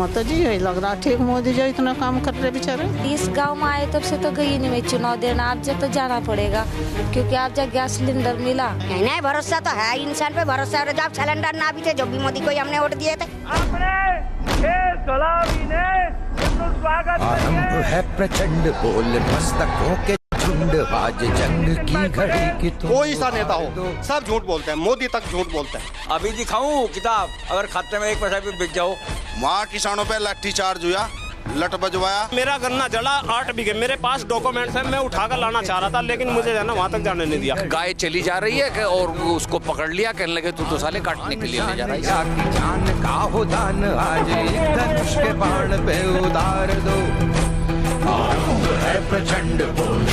तो जी यही लग रहा ठीक, मोदी जो इतना काम कर रहे बेचारे। इस गांव में आए तब से तो गई नहीं, मैं चुनाव देना आप जब तो जाना पड़ेगा, क्योंकि आप जब गैस सिलेंडर मिला। नहीं भरोसा तो है, इंसान पे भरोसा है। जब सिलेंडर ना भी थे, जो भी मोदी को हमने वोट दिए थे। आरंभ है प्रचंड बोल मस्तकों के झुंड, आज जंग की घड़ी की कोई सा नेता हो सब झूठ बोलते हैं, मोदी तक झूठ बोलते हैं। अभी दिखाऊं किताब, अगर खाते में 1 पैसा भी बिक जाओ। वहाँ किसानों पे लाठी चार्ज हुआ, लट बजवाया। मेरा गन्ना जला 8 बीघे, मेरे पास डॉक्यूमेंट्स हैं, मैं उठाकर लाना चाह रहा था, लेकिन मुझे जाना वहाँ तक जाने नहीं दिया। गाय चली जा रही है और उसको पकड़ लिया, कहने लगे तू तो साले काटने के लिए ले जा रहा है। जान का हो दान आज धनुष के बाण पे उतार दो, आरंभ है प्रचंड बोल।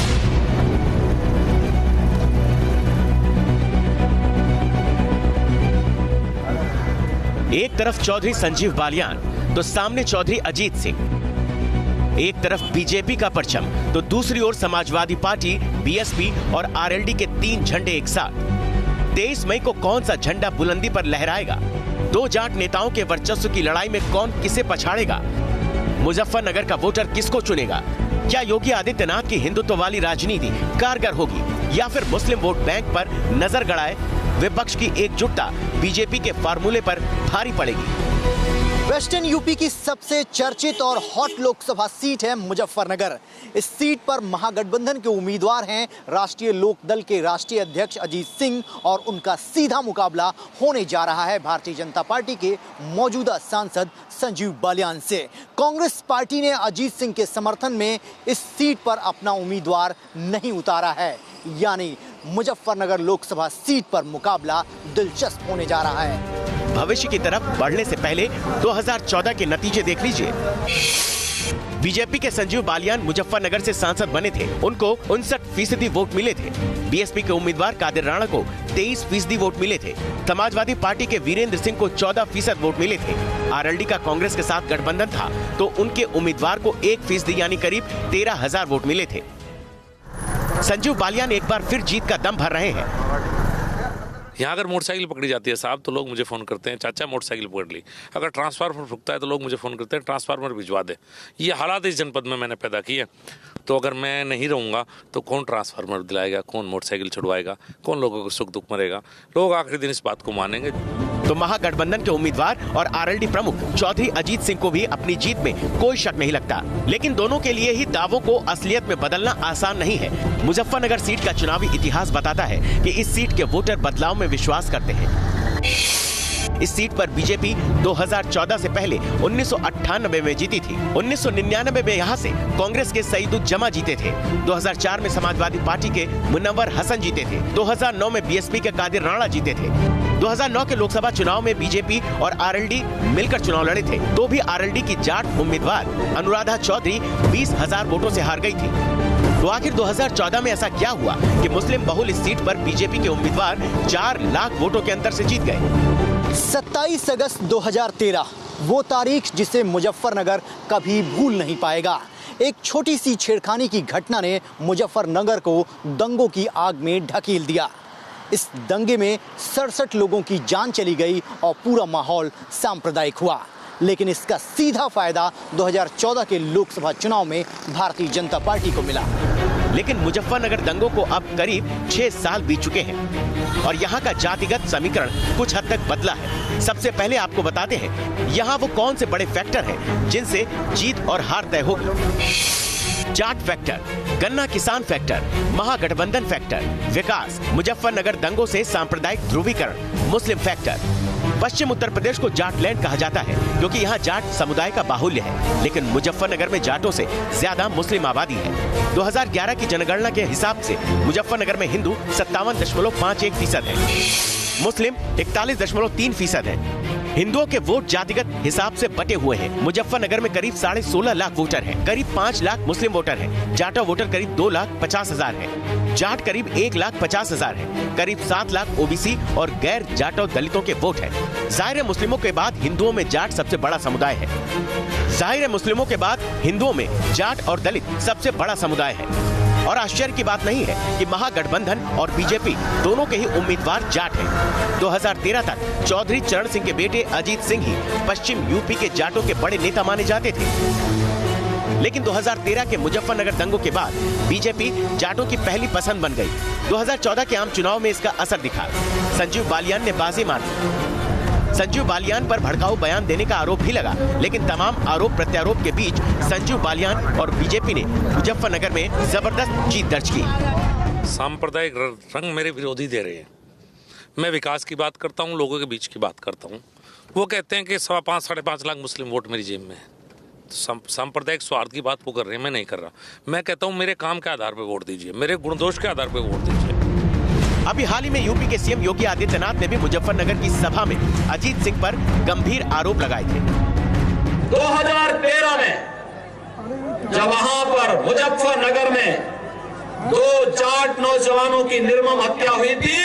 एक तरफ चौधरी संजीव बालियान तो सामने चौधरी अजीत सिंह। एक तरफ बीजेपी का परचम तो दूसरी ओर समाजवादी पार्टी, बीएसपी और आरएलडी के 3 झंडे एक साथ। 23 मई को कौन सा झंडा बुलंदी पर लहराएगा? 2 जाट नेताओं के वर्चस्व की लड़ाई में कौन किसे पछाड़ेगा? मुजफ्फरनगर का वोटर किसको चुनेगा? क्या योगी आदित्यनाथ की हिंदुत्व वाली राजनीति कारगर होगी या फिर मुस्लिम वोट बैंक पर नजर गड़ाए विपक्ष की एकजुटता बीजेपी के फार्मूले पर भारी पड़ेगी? वेस्टर्न यूपी की सबसे चर्चित और हॉट लोकसभा सीट है मुजफ्फरनगर। इस सीट पर महागठबंधन के उम्मीदवार हैं राष्ट्रीय लोकदल के राष्ट्रीय अध्यक्ष अजीत सिंह और उनका सीधा मुकाबला होने जा रहा है भारतीय जनता पार्टी के मौजूदा सांसद संजीव बालियान से। कांग्रेस पार्टी ने अजीत सिंह के समर्थन में इस सीट पर अपना उम्मीदवार नहीं उतारा है, यानी मुजफ्फरनगर लोकसभा सीट पर मुकाबला दिलचस्प होने जा रहा है। भविष्य की तरफ बढ़ने से पहले 2014 के नतीजे देख लीजिए। बीजेपी के संजीव बालियान मुजफ्फरनगर से सांसद बने थे, उनको 59% वोट मिले थे। बीएसपी के उम्मीदवार कादिर राणा को 23% वोट मिले थे। समाजवादी पार्टी के वीरेंद्र सिंह को 14% वोट मिले थे। आरएलडी का कांग्रेस के साथ गठबंधन था तो उनके उम्मीदवार को 1% यानी करीब 13,000 वोट मिले थे। संजीव बालियान एक बार फिर जीत का दम भर रहे हैं। यहाँ अगर मोटरसाइकिल पकड़ी जाती है साहब तो लोग मुझे फ़ोन करते हैं, चाचा मोटरसाइकिल पकड़ ली। अगर ट्रांसफार्मर फूकता है तो लोग मुझे फ़ोन करते हैं, ट्रांसफार्मर भिजवा दे। ये हालात इस जनपद में मैंने पैदा किए। तो अगर मैं नहीं रहूँगा तो कौन ट्रांसफार्मर दिलाएगा, कौन मोटरसाइकिल छुड़वाएगा, कौन लोगों को सुख दुख मरेगा? लोग आखिरी दिन इस बात को मानेंगे। तो महागठबंधन के उम्मीदवार और आरएलडी प्रमुख चौधरी अजीत सिंह को भी अपनी जीत में कोई शक नहीं लगता, लेकिन दोनों के लिए ही दावों को असलियत में बदलना आसान नहीं है। मुजफ्फरनगर सीट का चुनावी इतिहास बताता है कि इस सीट के वोटर बदलाव में विश्वास करते हैं। इस सीट पर बीजेपी 2014 से पहले 1998 में जीती थी। 1999 में यहाँ से कांग्रेस के सईदुज्जमा जीते थे। 2004 में समाजवादी पार्टी के मुनव्वर हसन जीते थे। 2009 में बीएसपी के कादिर राणा जीते थे। 2009 के लोकसभा चुनाव में बीजेपी और आरएलडी मिलकर चुनाव लड़े थे, तो भी आरएलडी की जाट उम्मीदवार अनुराधा चौधरी 20,000 वोटों से हार गई थी। तो आखिर 2014 में ऐसा क्या हुआ कि मुस्लिम बहुल इस सीट पर बीजेपी के उम्मीदवार 4 लाख वोटों के अंतर से जीत गए? 27 अगस्त 2013 वो तारीख जिसे मुजफ्फरनगर कभी भूल नहीं पाएगा। एक छोटी सी छेड़खानी की घटना ने मुजफ्फरनगर को दंगों की आग में ढकेल दिया। इस दंगे में 67 लोगों की जान चली गई और पूरा माहौल सांप्रदायिक हुआ। लेकिन इसका सीधा फायदा 2014 के लोकसभा चुनाव में भारतीय जनता पार्टी को मिला। लेकिन मुजफ्फरनगर दंगों को अब करीब 6 साल बीत चुके हैं और यहाँ का जातिगत समीकरण कुछ हद तक बदला है। सबसे पहले आपको बताते हैं यहाँ वो कौन से बड़े फैक्टर हैं जिनसे जीत और हार तय होगी। जाट फैक्टर, गन्ना किसान फैक्टर, महागठबंधन फैक्टर, विकास, मुजफ्फरनगर दंगों से सांप्रदायिक ध्रुवीकरण, मुस्लिम फैक्टर। पश्चिम उत्तर प्रदेश को जाटलैंड कहा जाता है क्योंकि यहाँ जाट समुदाय का बाहुल्य है, लेकिन मुजफ्फरनगर में जाटों से ज्यादा मुस्लिम आबादी है। 2011 की जनगणना के हिसाब से मुजफ्फरनगर में हिंदू 57.51% है, मुस्लिम 41.3% है। हिंदुओं के वोट जातिगत हिसाब से बटे हुए हैं। मुजफ्फरनगर में करीब 16.5 लाख वोटर हैं, करीब 5 लाख मुस्लिम वोटर हैं, जाटा वोटर करीब 2,50,000 हैं, जाट करीब 1,50,000 हैं, करीब 7 लाख ओबीसी और गैर जाटो दलितों के वोट हैं। जाहिर है मुस्लिमों के बाद हिंदुओं में जाट सबसे बड़ा समुदाय है। जाहिर है मुस्लिमों के बाद हिंदुओं में जाट और दलित सबसे बड़ा समुदाय है। और आश्चर्य की बात नहीं है कि महागठबंधन और बीजेपी दोनों के ही उम्मीदवार जाट हैं। 2013 तक चौधरी चरण सिंह के बेटे अजीत सिंह ही पश्चिम यूपी के जाटों के बड़े नेता माने जाते थे, लेकिन 2013 के मुजफ्फरनगर दंगों के बाद बीजेपी जाटों की पहली पसंद बन गई। 2014 के आम चुनाव में इसका असर दिखा। संजीव बालियान ने बाजी मार दी। संजीव बालियान पर भड़काऊ बयान देने का आरोप भी लगा, लेकिन तमाम आरोप प्रत्यारोप के बीच संजीव बालियान और बीजेपी ने मुजफ्फरनगर में जबरदस्त जीत दर्ज की। सांप्रदायिक रंग मेरे विरोधी दे रहे हैं। मैं विकास की बात करता हूँ, लोगों के बीच की बात करता हूँ। वो कहते हैं कि 5.5 लाख मुस्लिम वोट मेरी जेब में है। सांप्रदायिक स्वार्थ की बात वो कर रहे हैं, मैं नहीं कर रहा। मैं कहता हूँ मेरे काम के आधार पर वोट दीजिए, मेरे गुणदोष के आधार पर वोट दीजिए। अभी हाल ही में यूपी के सीएम योगी आदित्यनाथ ने भी मुजफ्फरनगर की सभा में अजीत सिंह पर गंभीर आरोप लगाए थे। 2013 में जब वहां पर मुजफ्फरनगर में 2 जाट नौजवानों की निर्मम हत्या हुई थी,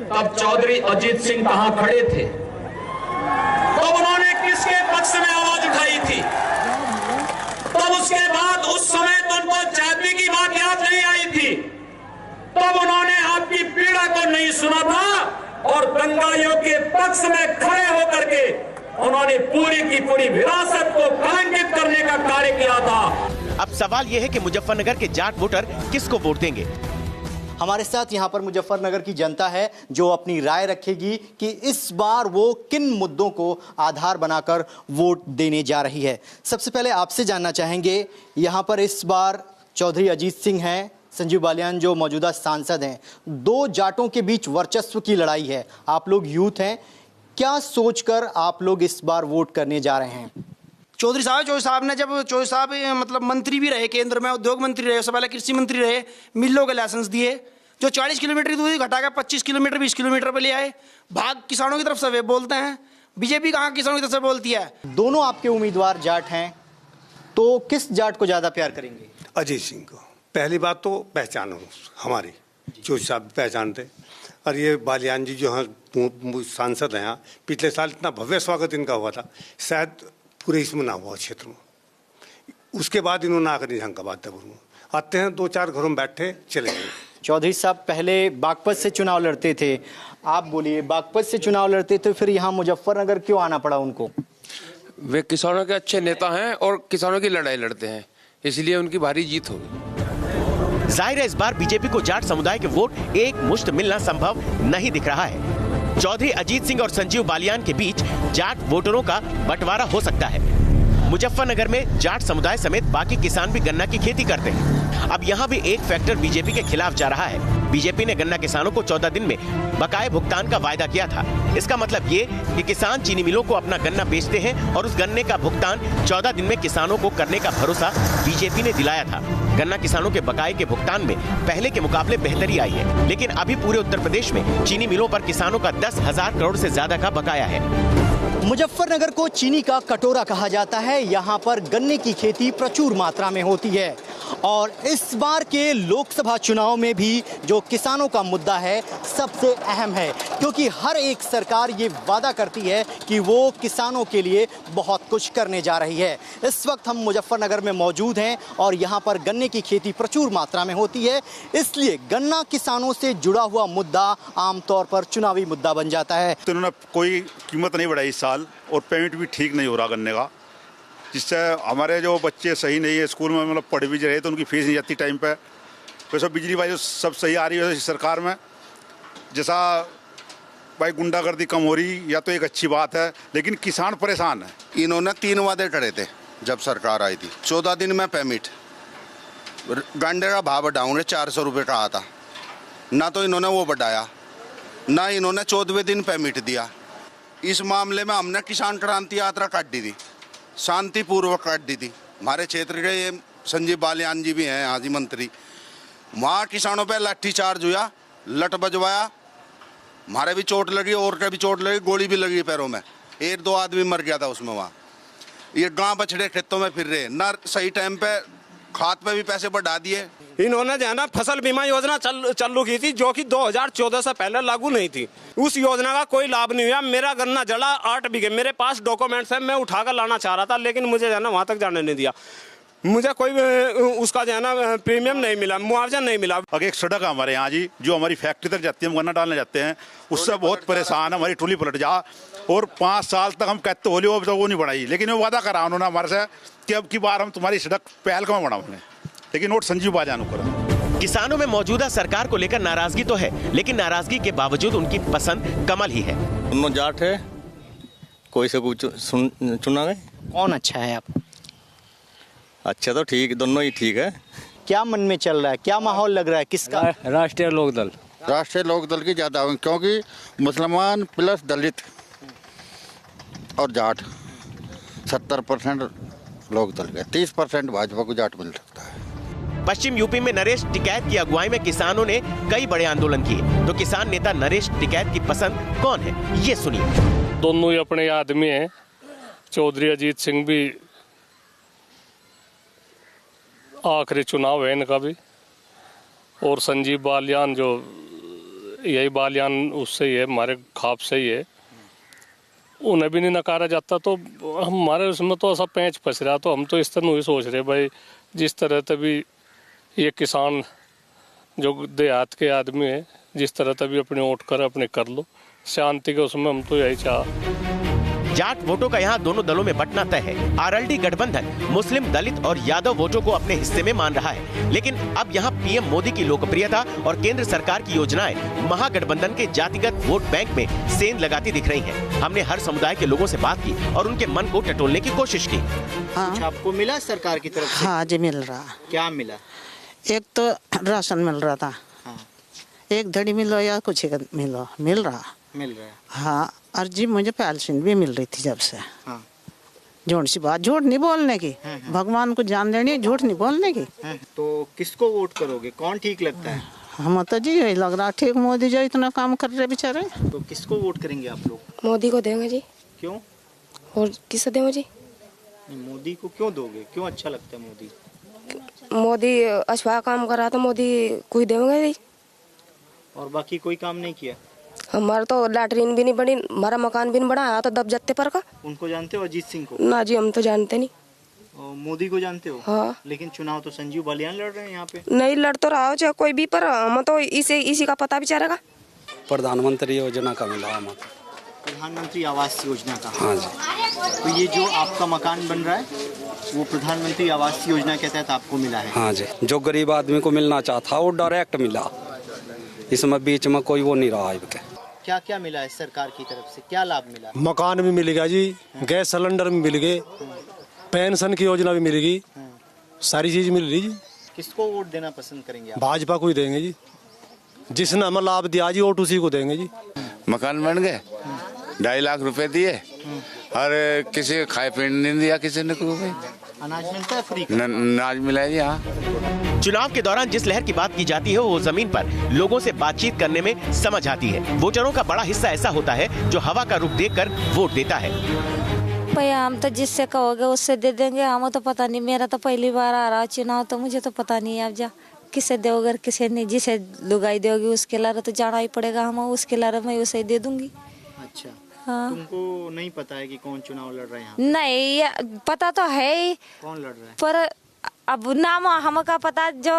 तब चौधरी अजीत सिंह कहां खड़े थे? तब उन्होंने किसके पक्ष में आवाज उठाई थी? तब उसके बाद उस समय तो उनको जाति की बात याद नहीं आई थी, तब उन्होंने आपकी पीड़ा को नहीं सुना था और दंगाइयों के पक्ष में खड़े होकर के उन्होंने पूरी की पूरी विरासत को कलंकित करने का कार्य किया था। अब सवाल यह है कि मुजफ्फरनगर के जाट वोटर किसको वोट देंगे? हमारे साथ यहाँ पर मुजफ्फरनगर की जनता है जो अपनी राय रखेगी कि इस बार वो किन मुद्दों को आधार बनाकर वोट देने जा रही है। सबसे पहले आपसे जानना चाहेंगे, यहाँ पर इस बार चौधरी अजीत सिंह हैं, संजीव बालियान जो मौजूदा सांसद हैं, 2 जाटों के बीच वर्चस्व की लड़ाई है। आप लोग यूथ हैं, क्या सोचकर आप लोग इस बार वोट करने जा रहे हैं? चौधरी साहब ने जब चौधरी साहब मतलब मंत्री भी रहे, केंद्र में उद्योग मंत्री रहे, उससे पहले कृषि मंत्री रहे, मिलों के लाइसेंस दिए, जो 40 किलोमीटर की दूरी घटाकर 25 किलोमीटर 20 किलोमीटर पर ले आए। भाग किसानों की तरफ से वे बोलते हैं, बीजेपी कहाँ किसानों की तरफ से बोलती है। दोनों आपके उम्मीदवार जाट हैं, तो किस जाट को ज्यादा प्यार करेंगे? अजीत सिंह को। पहली बात तो पहचान हमारी चौधरी साहब पहचानते, और ये बालियान जी जो हैं सांसद हैं, यहाँ पिछले साल इतना भव्य स्वागत इनका हुआ था, शायद पूरे इसमें ना हुआ क्षेत्र में। उसके बाद इन्होंने आकर निजामाबाद में आते हैं, 2-4 घरों में बैठे चले गए। चौधरी साहब पहले बागपत से चुनाव लड़ते थे, आप बोलिए बागपत से चुनाव लड़ते थे, फिर यहाँ मुजफ्फरनगर क्यों आना पड़ा उनको? वे किसानों के अच्छे नेता हैं और किसानों की लड़ाई लड़ते हैं, इसलिए उनकी भारी जीत होगी। जाहिर है इस बार बीजेपी को जाट समुदाय के वोट एक मुश्त मिलना संभव नहीं दिख रहा है। चौधरी अजीत सिंह और संजीव बालियान के बीच जाट वोटरों का बंटवारा हो सकता है। मुजफ्फरनगर में जाट समुदाय समेत बाकी किसान भी गन्ना की खेती करते हैं। अब यहाँ भी एक फैक्टर बीजेपी के खिलाफ जा रहा है। बीजेपी ने गन्ना किसानों को 14 दिन में बकाये भुगतान का वायदा किया था। इसका मतलब ये कि किसान चीनी मिलों को अपना गन्ना बेचते हैं और उस गन्ने का भुगतान 14 दिन में किसानों को करने का भरोसा बीजेपी ने दिलाया था। गन्ना किसानों के बकाये के भुगतान में पहले के मुकाबले बेहतरी आई है, लेकिन अभी पूरे उत्तर प्रदेश में चीनी मिलों पर किसानों का 10,000 करोड़ से ज्यादा का बकाया है। मुजफ्फरनगर को चीनी का कटोरा कहा जाता है। यहाँ पर गन्ने की खेती प्रचुर मात्रा में होती है और इस बार के लोकसभा चुनाव में भी जो किसानों का मुद्दा है सबसे अहम है, क्योंकि हर एक सरकार ये वादा करती है कि वो किसानों के लिए बहुत कुछ करने जा रही है। इस वक्त हम मुजफ्फरनगर में मौजूद हैं और यहाँ पर गन्ने की खेती प्रचुर मात्रा में होती है, इसलिए गन्ना किसानों से जुड़ा हुआ मुद्दा आमतौर पर चुनावी मुद्दा बन जाता है। तो इन्होंने कोई कीमत नहीं बढ़ाई इस साल और पेमेंट भी ठीक नहीं हो रहा गन्ने का, जिससे हमारे जो बच्चे सही नहीं है स्कूल में, मतलब पढ़ भी रहे तो उनकी फीस नहीं जाती टाइम पे। वैसे बिजली भाई सब सही आ रही है सरकार में, जैसा भाई गुंडागर्दी कम हो रही या तो एक अच्छी बात है, लेकिन किसान परेशान है। इन्होंने 3 वादे करे थे जब सरकार आई थी। 14 दिन में पेमेंट, गंडे का भाव बढ़ाऊंगे 400 रुपये का आता, ना तो इन्होंने वो बढ़ाया, ना इन्होंने 14वें दिन पेमेंट दिया। इस मामले में हमने किसान क्रांति यात्रा काट दी थी, शांतिपूर्वक काट दी थी। हमारे क्षेत्र के ये संजीव बालियान जी भी हैं हाजी मंत्री, वहाँ किसानों पे लाठीचार्ज हुआ, लठ बजवाया, हमारे भी चोट लगी और का भी चोट लगी, गोली भी लगी पैरों में, 1-2 आदमी मर गया था उसमें। वहाँ ये गांव बछड़े खेतों में फिर रहे, ना सही टाइम पे खाद पे भी पैसे बढ़ा दिए। इन्होंने जो है ना फसल बीमा योजना चालू की थी, जो कि 2014 से पहले लागू नहीं थी। उस योजना का कोई लाभ नहीं हुआ। मेरा गन्ना जला 8 बीघे, मेरे पास डॉक्यूमेंट्स है, मैं उठाकर लाना चाह रहा था, लेकिन मुझे जो है ना वहाँ तक जाने नहीं दिया। मुझे कोई उसका जो है ना प्रीमियम नहीं मिला, मुआवजा नहीं मिला। अगर एक सड़क है हमारे यहाँ जी जो हमारी फैक्ट्री तक जाती है, हम गन्ना डालने जाते हैं, उससे बहुत परेशान है। हमारी ट्रोली पलट जा और 5 साल तक हम कहते होली वो तो वो नहीं बढ़ाई, लेकिन वो वादा करा उन्होंने हमारे से कि अब की बार हम तुम्हारी सड़क पहलगाम बढ़ाओगे, लेकिन नोट संजीव बाजान कर। किसानों में मौजूदा सरकार को लेकर नाराजगी तो है, लेकिन नाराजगी के बावजूद उनकी पसंद कमल ही है। दोनों जाट है, कोई से चुना गए। कौन अच्छा है आप? अच्छा तो ठीक, दोनों ही ठीक है। क्या मन में चल रहा है, क्या माहौल लग रहा है, किसका? राष्ट्रीय लोकदल। राष्ट्रीय लोकदल की ज़्यादा, क्योंकि मुसलमान प्लस दलित और जाट 70% लोकदल के, 30% भाजपा को जाट मिल सकता है। पश्चिम यूपी में नरेश टिकैत की अगुवाई में किसानों ने कई बड़े आंदोलन किए, तो किसान नेता नरेश टिकैत की पसंद कौन है, ये सुनिए। दोनों ही अपने आदमी हैं। चौधरी अजीत सिंह भी आखिरी चुनाव है इनका भी, और संजीव बालियान जो यही बालियान उससे ही है, हमारे खाप से ही है, उन्हें भी नहीं नकारा जाता। तो हमारे उसमें तो ऐसा पैंच फंस रहा। तो हम तो इस तरह नहीं सोच रहे भाई, जिस तरह तभी ये किसान जो देहात के आदमी है, जिस तरह तभी अपने वोट कर अपने कर लो शांति के, उसमें हम तो यही चाह। जाट वोटों का यहाँ दोनों दलों में बंटना तय है। आरएलडी गठबंधन मुस्लिम, दलित और यादव वोटों को अपने हिस्से में मान रहा है, लेकिन अब यहाँ पीएम मोदी की लोकप्रियता और केंद्र सरकार की योजनाएं महागठबंधन के जातिगत वोट बैंक में सेंध लगाती दिख रही हैं। हमने हर समुदाय के लोगों से बात की और उनके मन को टटोलने की कोशिश की। कुछ आपको मिला सरकार की तरफ से? हाँ जी मिल रहा। क्या मिला? एक तो राशन मिल रहा था, एक धड़ी मिलो या कुछ मिल रहा है। हाँ, और जी मुझे पेंशन भी मिल रही थी जब से। झूठ सी बात, झूठ नहीं बोलने की, भगवान को जान देनी, झूठ नहीं बोलने की। तो किसको वोट करोगे, कौन ठीक लगता है? हम तो जी यही लग रहा ठीक, मोदी जो इतना काम कर रहे बेचारे। तो किसको वोट करेंगे आप लोग? मोदी को देंगे जी। क्यों? और किसे देंगे जी? मोदी को क्यों दोगे, क्यों अच्छा लगता है मोदी? मोदी अच्छा काम कर रहा तो मोदी को ही देंगे जी। और बाकी कोई काम नहीं किया? हमारा तो लैटरीन भी नहीं बनी, हमारा मकान भी नहीं बना, तो दब जाते पर का। उनको जानते हो अजीत सिंह को? ना जी, हम तो जानते नहीं। और मोदी को जानते हो? हाँ। लेकिन चुनाव तो संजीव बालियान लड़ रहे हैं यहाँ पे। नहीं लड़ तो रहा हो चाहे कोई भी, पर हम तो इसी का पता भी चलेगा। प्रधानमंत्री योजना का मिला हम। प्रधानमंत्री आवास योजना का? हाँ जी। तो ये जो आपका मकान बन रहा है वो प्रधानमंत्री आवास योजना के तहत आपको मिला है? हाँ जी, जो गरीब आदमी को मिलना चाहता वो डायरेक्ट मिला, इसमें बीच में कोई वो नहीं रहा है। क्या क्या मिला है सरकार की तरफ से, क्या लाभ मिला? मकान भी मिल गया जी, गैस सिलेंडर भी मिल गए, पेंशन की योजना भी मिल गई, सारी चीज मिल रही जी। किसको वोट देना पसंद करेंगे आप? भाजपा को ही देंगे जी, जिसने हमें लाभ दिया जी वोट उसी को देंगे जी। मकान बन गए, 2.5 लाख रुपए दिए, और किसी खाए पीने नहीं दिया, किसी ने कोई अनाज मिलता है फ्री? अनाज मिला है हाँ। चुनाव के दौरान जिस लहर की बात की जाती है वो जमीन पर लोगों से बातचीत करने में समझ आती है। वोटरों का बड़ा हिस्सा ऐसा होता है जो हवा का रुख देखकर वोट देता है। भैया हम तो जिससे कहोगे उससे दे देंगे, हमें तो पता नहीं, मेरा तो पहली बार आ रहा चुनाव, तो मुझे तो पता नहीं है अब जा किसे दोगे किसे नहीं। जिसे लुगाई दोगी उसके लारे तो जाना ही पड़ेगा, हम उसके लारे मैं उसे दे दूंगी। अच्छा हाँ। तुमको नहीं पता है कि कौन चुनाव लड़ रहा है यहाँ? नहीं पता तो है ही, कौन लड़ रहा है, पर अब नाम हमका पता जो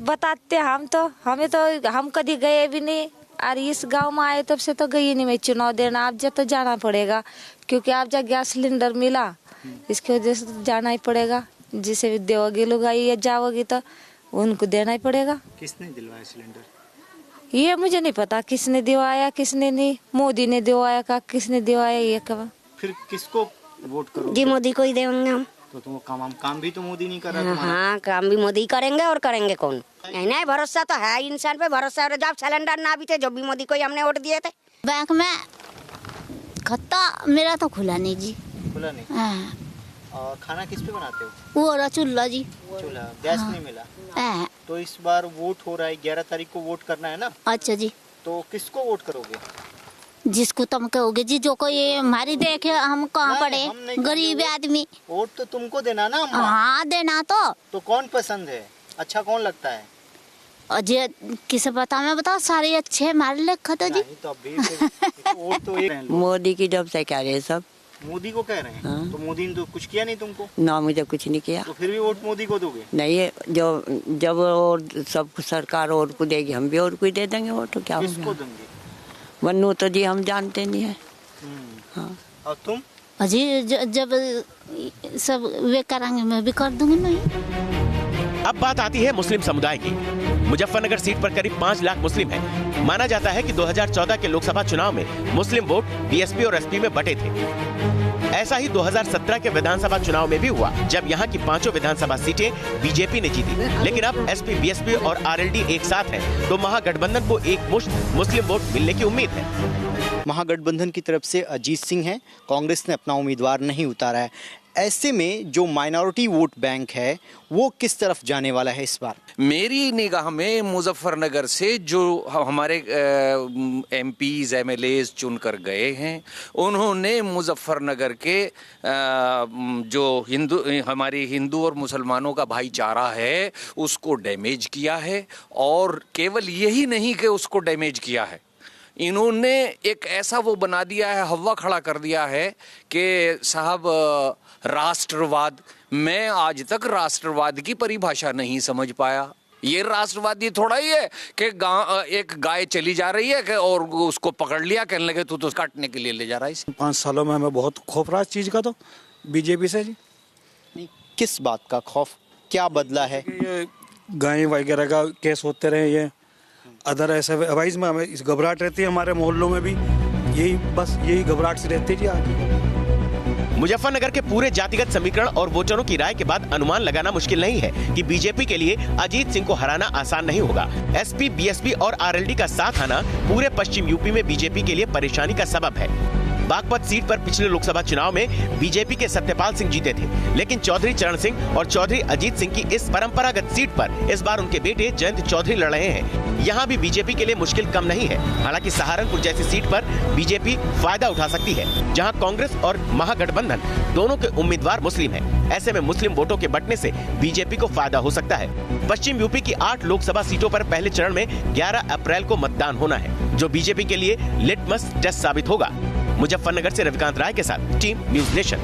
बताते हम तो, हमें तो हम कभी गए भी नहीं, और इस गांव में आए तब से तो गई नहीं मैं चुनाव देना। आप जब तो जाना पड़ेगा, क्योंकि आप जब गैस सिलेंडर मिला इसकी वजह से तो जाना ही पड़ेगा। जिसे भी दोगी लुगाई या जाओगी तो उनको देना ही पड़ेगा। किसने दिलवाया सिलेंडर? ये मुझे नहीं पता किसने दिवाया किसने नहीं, मोदी ने दिवाया का किसने दिवाया ये कब। फिर किसको वोट करो? जी मोदी को ही देंगे हम। तो तुम काम भी तो मोदी नहीं कर रहा? हाँ काम भी मोदी करेंगे, और करेंगे कौन? नहीं भरोसा तो है इंसान पे, भरोसा है। जब सिलेंडर ना भी थे जब भी मोदी को ही हमने वोट दिए थे। बैंक में खाता मेरा तो खुला नहीं जी। खुला नहीं? हाँ। और खाना किस पे बनाते हो? वो रहा चूल्हा जी। चूल्हा, गैस नहीं मिला? हाँ। तो इस बार वोट हो रहा है, 11 तारीख को वोट करना है ना? अच्छा जी। तो किसको वोट करोगे? जिसको तुम कहोगे जी, जो कोई हमारी देखे, हम कहाँ पड़े गरीब आदमी। वोट तो तुमको देना ना? हाँ देना तो कौन पसंद है, अच्छा कौन लगता है? अजय किसे पता, मैं बताओ सारे अच्छे हमारे लिखा तो जी। तो वोट तो एक मोदी की जब से क्या रहे सब मोदी को कह रहे हैं। हाँ। तो मोदी ने तो कुछ किया नहीं तुमको? ना, मुझे कुछ नहीं किया। तो फिर भी वोट मोदी को दोगे? नहीं, जो जब और सब सरकार और को देगी, हम भी और को दे देंगे वोट। तो क्या किसको देंगे? वन्नू तो जी हम जानते नहीं है। हाँ। और तुम? अजी जब सब वे कराएंगे मैं भी कर दूंगी। नहीं। अब बात आती है मुस्लिम समुदाय की। मुजफ्फरनगर सीट पर करीब 5 लाख मुस्लिम हैं। माना जाता है कि 2014 के लोकसभा चुनाव में मुस्लिम वोट बीएसपी और एसपी में बटे थे। ऐसा ही 2017 के विधानसभा चुनाव में भी हुआ, जब यहाँ की 5 विधानसभा सीटें बीजेपी ने जीती। लेकिन अब एसपी, बीएसपी और आरएलडी एक साथ हैं, तो महागठबंधन को एक मुश्त मुस्लिम वोट मिलने की उम्मीद है। महागठबंधन की तरफ से अजीत सिंह हैं, कांग्रेस ने अपना उम्मीदवार नहीं उतारा है। ऐसे में जो माइनॉरिटी वोट बैंक है वो किस तरफ जाने वाला है इस बार? मेरी निगाह में मुजफ्फरनगर से जो हमारे एमपीज एमएलएज चुनकर गए हैं, उन्होंने मुजफ्फरनगर के जो हमारे हिंदू और मुसलमानों का भाईचारा है उसको डैमेज किया है। और केवल यही नहीं कि उसको डैमेज किया है, इन्होंने एक ऐसा वो बना दिया है, हवा खड़ा कर दिया है कि साहब राष्ट्रवाद, मैं आज तक राष्ट्रवाद की परिभाषा नहीं समझ पाया। ये राष्ट्रवादी थोड़ा ही है कि एक गाय चली जा रही है और उसको पकड़ लिया, कहने लगे तू तो काटने के लिए ले जा रहा है। 5 सालों में हमें बहुत खौफ रहा इस चीज का, तो बीजेपी से जी। किस बात का खौफ, क्या बदला है? ये गाय वगैरह का केस होते रहे, ये अदर ऐसे अवाइज में हमें घबराहट रहती है। हमारे मोहल्लों में भी यही घबराहट से रहती है जी। आज मुजफ्फरनगर के पूरे जातिगत समीकरण और वोटरों की राय के बाद अनुमान लगाना मुश्किल नहीं है कि बीजेपी के लिए अजीत सिंह को हराना आसान नहीं होगा। एसपी, बीएसपी और आरएलडी का साथ आना पूरे पश्चिम यूपी में बीजेपी के लिए परेशानी का सबब है। बागपत सीट पर पिछले लोकसभा चुनाव में बीजेपी के सत्यपाल सिंह जीते थे, लेकिन चौधरी चरण सिंह और चौधरी अजीत सिंह की इस परंपरागत सीट पर इस बार उनके बेटे जयंत चौधरी लड़ रहे हैं। यहाँ भी बीजेपी के लिए मुश्किल कम नहीं है। हालांकि सहारनपुर जैसी सीट पर बीजेपी फायदा उठा सकती है, जहाँ कांग्रेस और महागठबंधन दोनों के उम्मीदवार मुस्लिम हैं। ऐसे में मुस्लिम वोटों के बंटने से बीजेपी को फायदा हो सकता है। पश्चिम यूपी की 8 लोकसभा सीटों पर पहले चरण में 11 अप्रैल को मतदान होना है, जो बीजेपी के लिए लिटमस टेस्ट साबित होगा। मुजफ्फरनगर से रविकांत राय के साथ टीम न्यूज़ नेशन।